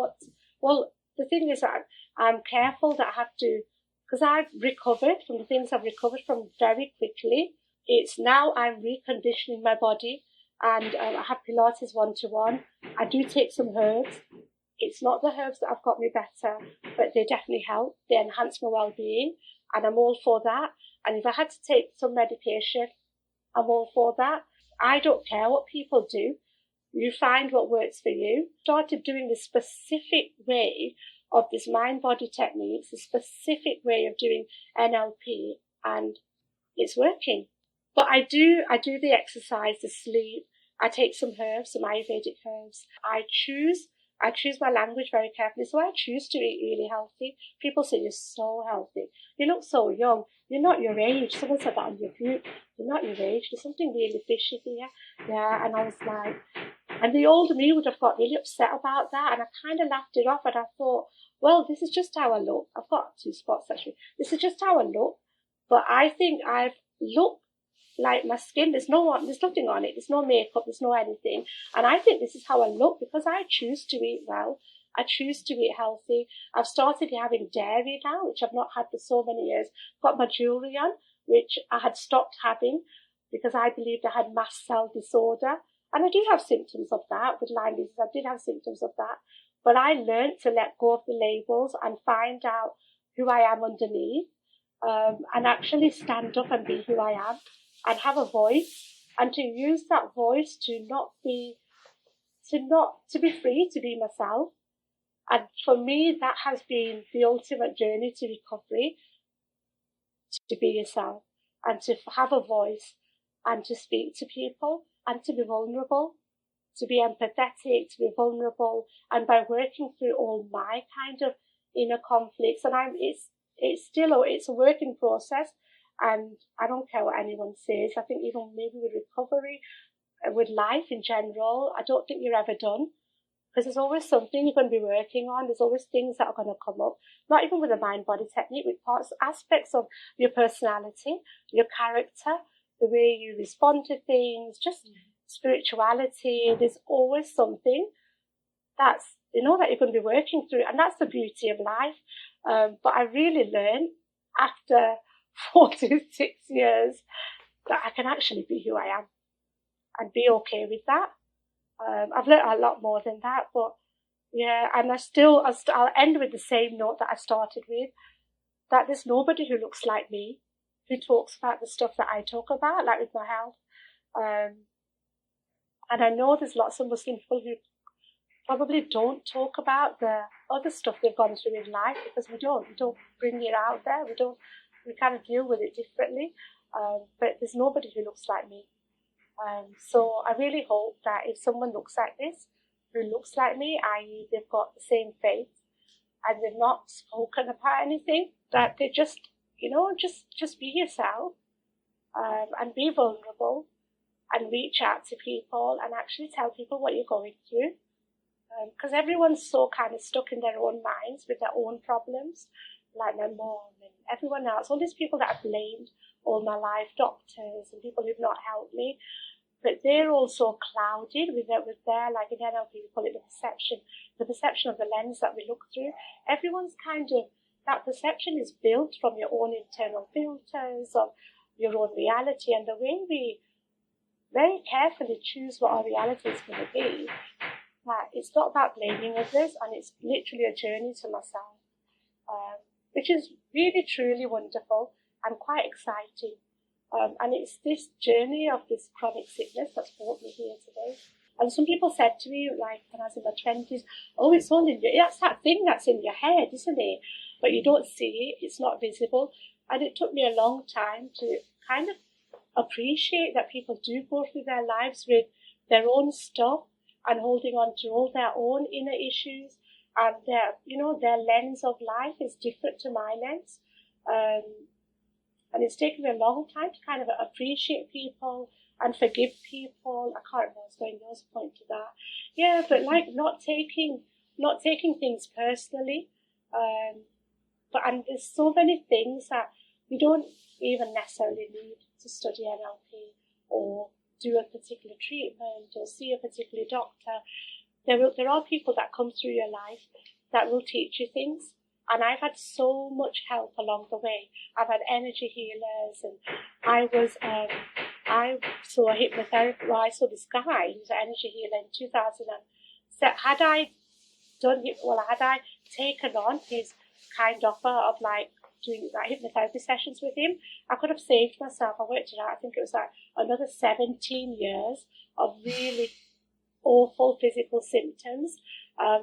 well, the thing is that I'm careful that I have to, because I've recovered from the things I've recovered from very quickly. It's now I'm reconditioning my body, and I have Pilates 1-to-1. I do take some herbs. It's not the herbs that have got me better, but they definitely help. They enhance my well-being, and I'm all for that. And if I had to take some medication, I'm all for that. I don't care what people do. You find what works for you. Started doing this specific way of this mind-body techniques, a specific way of doing NLP, and it's working. But I do the exercise, the sleep. I take some herbs, some Ayurvedic herbs. I choose my language very carefully. So I choose to eat really healthy. People say you're so healthy. You look so young. You're not your age. Someone said that on your group. You're not your age. There's something really fishy here. Yeah, and I was like, and the older me would have got really upset about that. And I kind of laughed it off. And I thought, well, this is just how I look. I've got 2 spots actually. This is just how I look. But I think I've looked like my skin, there's nothing on it, there's no makeup, there's no anything. And I think this is how I look because I choose to eat well. I choose to eat healthy. I've started having dairy now, which I've not had for so many years. Got my jewellery on, which I had stopped having because I believed I had mast cell disorder. And I do have symptoms of that with Lyme disease. I did have symptoms of that. But I learned to let go of the labels and find out who I am underneath, and actually stand up and be who I am and have a voice, and to use that voice to be free to be myself. And for me, that has been the ultimate journey to recovery, to be yourself and to have a voice and to speak to people and to be vulnerable, to be empathetic, to be vulnerable. And by working through all my kind of inner conflicts, and it's a working process, and I don't care what anyone says. I think even maybe with recovery, with life in general, I don't think you're ever done, because there's always something you're going to be working on. There's always things that are going to come up, not even with the mind-body technique, with aspects of your personality, your character, the way you respond to things, just spirituality. There's always something that you're going to be working through, and that's the beauty of life. But I really learned after 46 years that I can actually be who I am and be okay with that. I've learned a lot more than that, but yeah, and I'll end with the same note that I started with, that there's nobody who looks like me, who talks about the stuff that I talk about, like with my health. And I know there's lots of Muslim people who probably don't talk about the other stuff they've gone through in life, because we don't bring it out there. We kind of deal with it differently. But there's nobody who looks like me. So I really hope that if someone looks like this, who looks like me, i.e. they've got the same faith and they've not spoken about anything, that they just be yourself, and be vulnerable and reach out to people and actually tell people what you're going through. Because everyone's so kind of stuck in their own minds with their own problems, like my mom and everyone else, all these people that I've blamed all my life, doctors and people who've not helped me, but they're also clouded with their, like in NLP we call it the perception of the lens that we look through. Everyone's kind of, that perception is built from your own internal filters of your own reality, and the way we very carefully choose what our reality is going to be, that it's not about blaming others, and it's literally a journey to myself, which is really truly wonderful and quite exciting. And it's this journey of this chronic sickness that's brought me here today. And some people said to me, like when I was in my 20s, oh, it's all in your, that's that thing that's in your head, isn't it? But you don't see it, it's not visible. And it took me a long time to kind of appreciate that people do go through their lives with their own stuff and holding on to all their own inner issues. And their lens of life is different to my lens. And it's taken me a long time to kind of appreciate people and forgive people. I can't remember what's going on, point to that. Yeah, but like not taking things personally. And there's so many things that you don't even necessarily need to study NLP or do a particular treatment or see a particular doctor. There are people that come through your life that will teach you things. And I've had so much help along the way. I've had energy healers, and I saw a hypnotherapist. Well, I saw this guy who was an energy healer in 2007. Had I taken on his kind offer of like doing like hypnotherapy sessions with him, I could have saved myself. I worked it out. I think it was like another 17 years of really awful physical symptoms.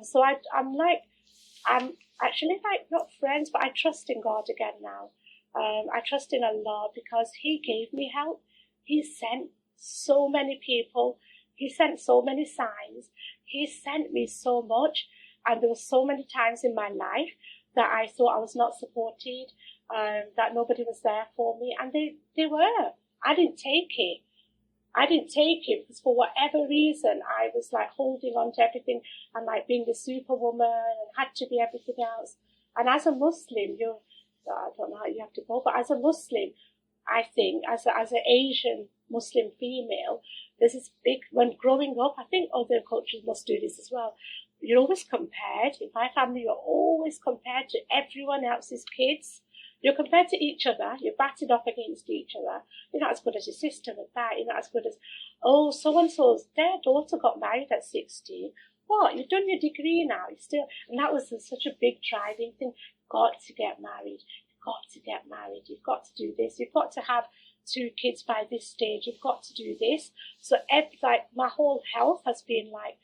So I'm actually like not friends, but I trust in God again now. I trust in Allah because He gave me help. He sent so many people. He sent so many signs. He sent me so much. And there were so many times in my life that I thought I was not supported, that nobody was there for me. And they were. I didn't take it. Because for whatever reason, I was like holding on to everything and like being the superwoman and had to be everything else. And as a Muslim, I don't know how you have to go, but as a Muslim, I think as an Asian Muslim female, there's this big, when growing up, I think other cultures must do this as well. You're always compared. In my family, you're always compared to everyone else's kids. You're compared to each other. You're batted off against each other. You're not as good as your sister with that. You're not as good as, oh, so-and-so's, their daughter got married at 16. What? You've done your degree now. You still, and that was such a big driving thing. Got to get married. You've got to get married. You've got to do this. You've got to have 2 kids by this stage. You've got to do this. So like my whole health has been like,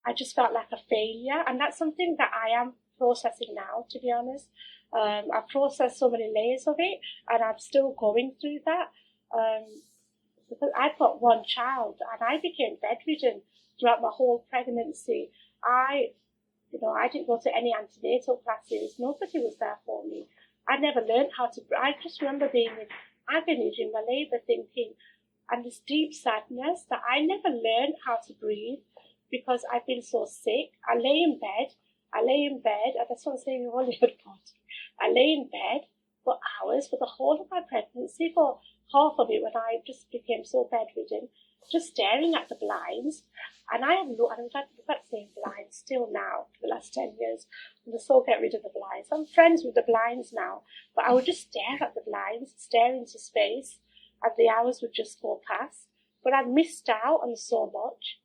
I just felt like a failure. And that's something that I am processing now, to be honest. I've processed so many layers of it, and I'm still going through that. Because I've got 1 child, and I became bedridden throughout my whole pregnancy. I didn't go to any antenatal classes. Nobody was there for me. I never learned how to. I just remember being in agony during my labour, thinking, and this deep sadness that I never learned how to breathe because I've been so sick. I lay in bed, and that's what I'm saying, you're only good body. I lay in bed for hours for the whole of my pregnancy, for half of it when I just became so bedridden, just staring at the blinds. And I have looked, and I've got the same blinds still now for the last 10 years. I'm just so get rid of the blinds. I'm friends with the blinds now, but I would just stare at the blinds, stare into space, and the hours would just go past. But I've missed out on so much.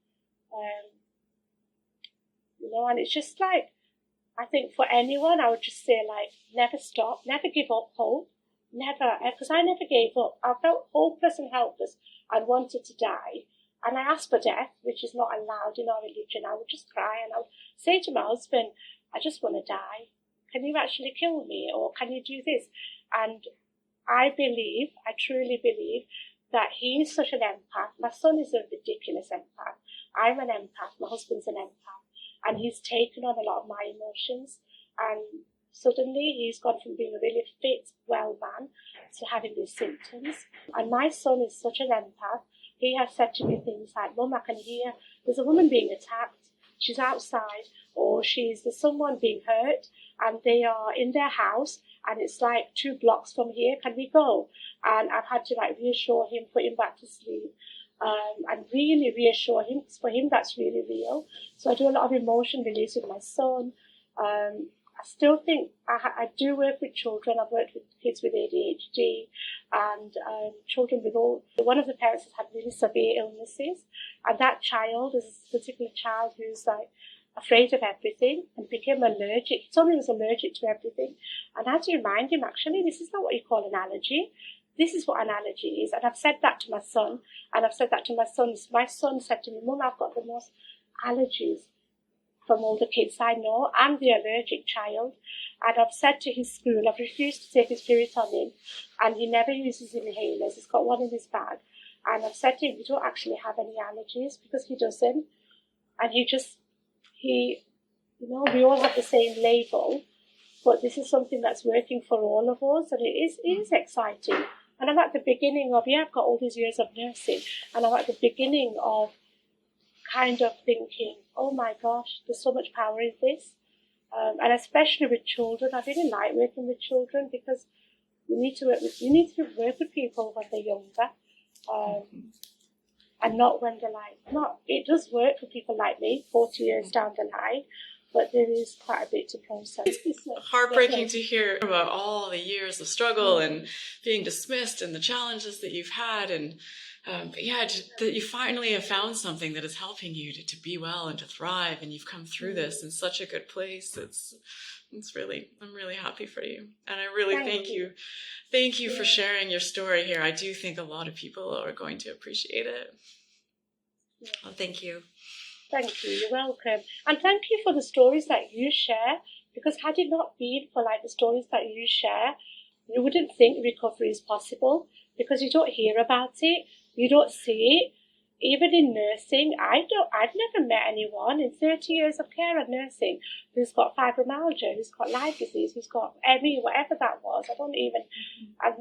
And it's just like, I think for anyone, I would just say, like, never stop, never give up hope, never, because I never gave up. I felt hopeless and helpless and wanted to die. And I asked for death, which is not allowed in our religion. I would just cry and I would say to my husband, I just want to die. Can you actually kill me? Or can you do this? And I truly believe that he is such an empath. My son is a ridiculous empath. I'm an empath. My husband's an empath. And he's taken on a lot of my emotions. And suddenly he's gone from being a really fit, well man to having these symptoms. And my son is such an empath. He has said to me things like, Mum, I can hear there's a woman being attacked. She's outside, or there's someone being hurt, and they are in their house, and it's like 2 blocks from here. Can we go? And I've had to like reassure him, put him back to sleep. And really reassure him, because for him that's really real. So I do a lot of emotion release with my son. I still think I do work with children. I've worked with kids with ADHD and children with one of the parents has had really severe illnesses, and that child is a particular child who's like afraid of everything and became allergic. He told me he was allergic to everything, and I had to remind him, actually, this is not what you call an allergy. This is what an allergy is. And I've said that to my son, and I've said that to my sons. My son said to me, Mum, I've got the most allergies from all the kids I know. I'm the allergic child. And I've said to his school, I've refused to take his Piriton, and he never uses inhalers. He's got one in his bag. And I've said to him, you don't actually have any allergies, because he doesn't. And we all have the same label, but this is something that's working for all of us, and it is exciting. And I'm at the beginning of, I've got all these years of nursing, and I'm at the beginning of kind of thinking, oh my gosh, there's so much power in this. And especially with children, I really like working with children, because you need to work with people when they're younger, and not when they're it does work for people like me 40 years down the line, but there is quite a bit to process. It's heartbreaking to hear about all the years of struggle and being dismissed and the challenges that you've had, and that you finally have found something that is helping you to be well and to thrive, and you've come through this in such a good place. I'm really happy for you, and I really thank you for sharing your story here. I do think a lot of people are going to appreciate it. Yeah. Well, thank you. Thank you. You're welcome. And thank you for the stories that you share, because had it not been for the stories that you share, you wouldn't think recovery is possible, because you don't hear about it, you don't see it. Even in nursing, I've never met anyone in 30 years of care and nursing who's got fibromyalgia, who's got Lyme disease, who's got ME, whatever that was. I've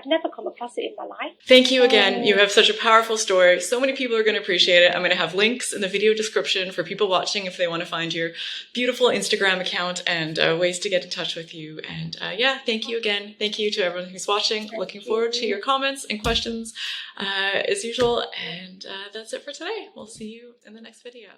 never come across it in my life. Thank you again. You have such a powerful story. So many people are going to appreciate it. I'm going to have links in the video description for people watching if they want to find your beautiful Instagram account and ways to get in touch with you. And thank you again. Thank you to everyone who's watching. Looking forward to your comments and questions as usual. And that's it for today. We'll see you in the next video.